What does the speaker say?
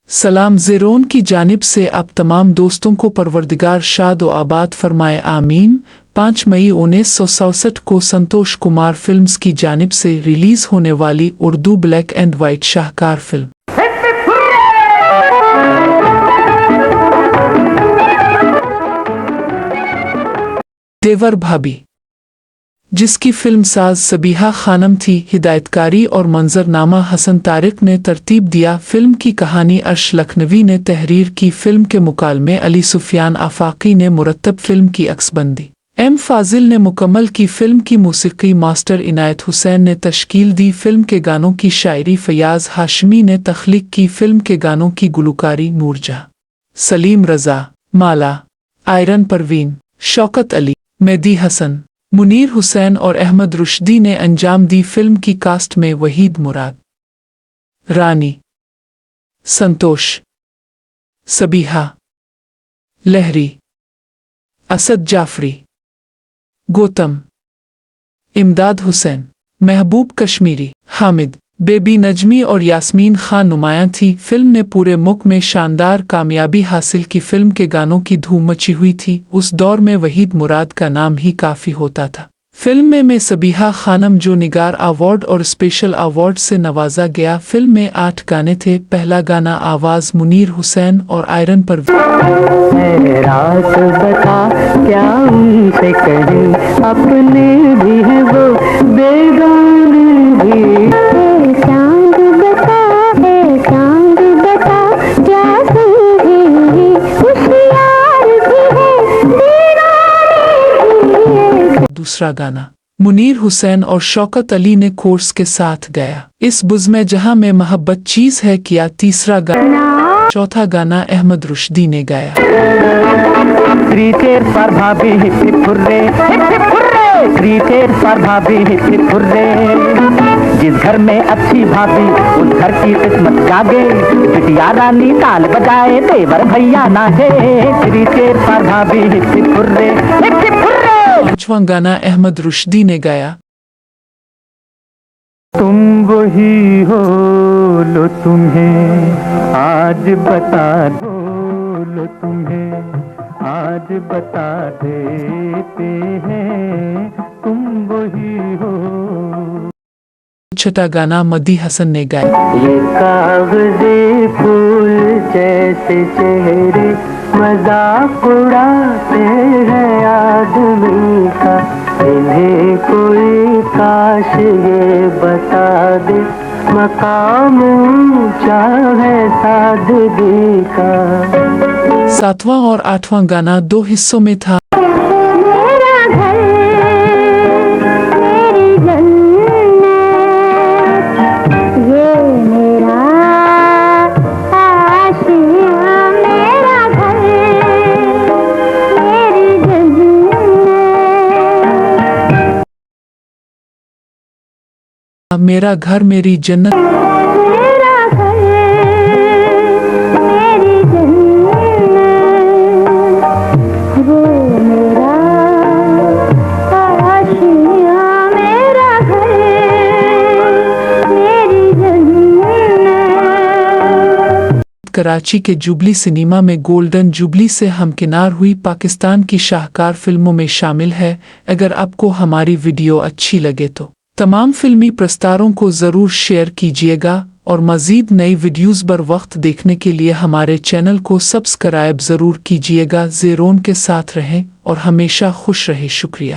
सलाम ज़ेरोन की जानिब से आप तमाम दोस्तों को परवरदिगार शाद व आबाद फरमाए आमीन। 5 मई 1967 को संतोष कुमार फिल्म्स की जानिब से रिलीज होने वाली उर्दू ब्लैक एंड वाइट शाहकार फिल्म देवर भाभी, जिसकी फिल्मसाज सबीहा खानम थी, हिदायतकारी और मंजरनामा हसन तारिक ने तरतीब दिया। फिल्म की कहानी अर्श लखनवी ने तहरीर की। फिल्म के मुकालमे अली सुफियान आफाकी ने मुरत्तब। फिल्म की अक्सबंदी एम फाजिल ने मुकम्मल की। फिल्म की मौसीकी मास्टर इनायत हुसैन ने तश्कील दी। फिल्म के गानों की शायरी फयाज हाशमी ने तख्लीक की। फिल्म के गानों की गुलकारी नूरजहां, सलीम रजा, माला, आयरन परवीन, शौकत अली, मेहदी हसन, मुनीर हुसैन और अहमद रुश्दी ने अंजाम दी। फिल्म की कास्ट में वहीद मुराद, रानी, संतोष, सबीहा, लहरी, असद जाफरी, गौतम, इमदाद हुसैन, महबूब कश्मीरी, हामिद, बेबी नजमी और यास्मीन खान नुमायां थी। फिल्म ने पूरे मुल्क में शानदार कामयाबी हासिल की। फिल्म के गानों की धूम मची हुई थी। उस दौर में वहीद मुराद का नाम ही काफ़ी होता था। फिल्म में सबीहा खानम जो निगार अवार्ड और स्पेशल अवार्ड से नवाजा गया। फिल्म में 8 गाने थे। पहला गाना आवाज़ मुनीर हुसैन और आयरन परवीन। रात बता क्या उनसे कहें, अपने भी है वो बेगाने भी। चांद बता क्या कहें, होशियार भी है दीवाने भी। दूसरा गाना मुनीर हुसैन और शौकत अली ने कोर्स के साथ गाया। इस बुज़्म जहां में मोहब्बत चीज़ है किया। तीसरा गाना चौथा गाना अहमद रुश्दी ने गाया। क्रिकेट पर भाभी हिप फुर्रे, क्रिकेट पर भाभी हिप फुर्रे। जिस घर में अच्छी भाभी उस घर की किस्मत जागे। बिटिया रानी ताल बजाए देवर भैया नाचे। क्रिकेट पर भाभी हिप फुर्रे। पांचवां गाना अहमद रुश्दी ने गाया। तुम वही हो लो तुम्हें आज बता दो, लो तुम्हें आज बता देते हैं, तुम वही हो। छठा गाना मदी हसन ने गाया। ये कागज़े फूल जैसे चेहरे मजाक उड़ाते हैं आदमी का। इन्हें कोई काश ये बता दे, मकाम ऊंचा है सादगी का। सातवां और आठवां गाना 2 हिस्सों में था। मेरा घर मेरी जन्नत, मेरा घर मेरी जन्नत, वो मेरा आशिया। मेरा घर मेरी जन्नत। कराची के जुबली सिनेमा में गोल्डन जुबली से हमकिनार हुई पाकिस्तान की शाहकार फिल्मों में शामिल है। अगर आपको हमारी वीडियो अच्छी लगे तो तमाम फिल्मी प्रस्तारों को ज़रूर शेयर कीजिएगा और मज़ीद नई वीडियोज़ बर वक्त देखने के लिए हमारे चैनल को सब्सक्राइब ज़रूर कीजिएगा। ज़ेरोन के साथ रहें और हमेशा खुश रहें। शुक्रिया।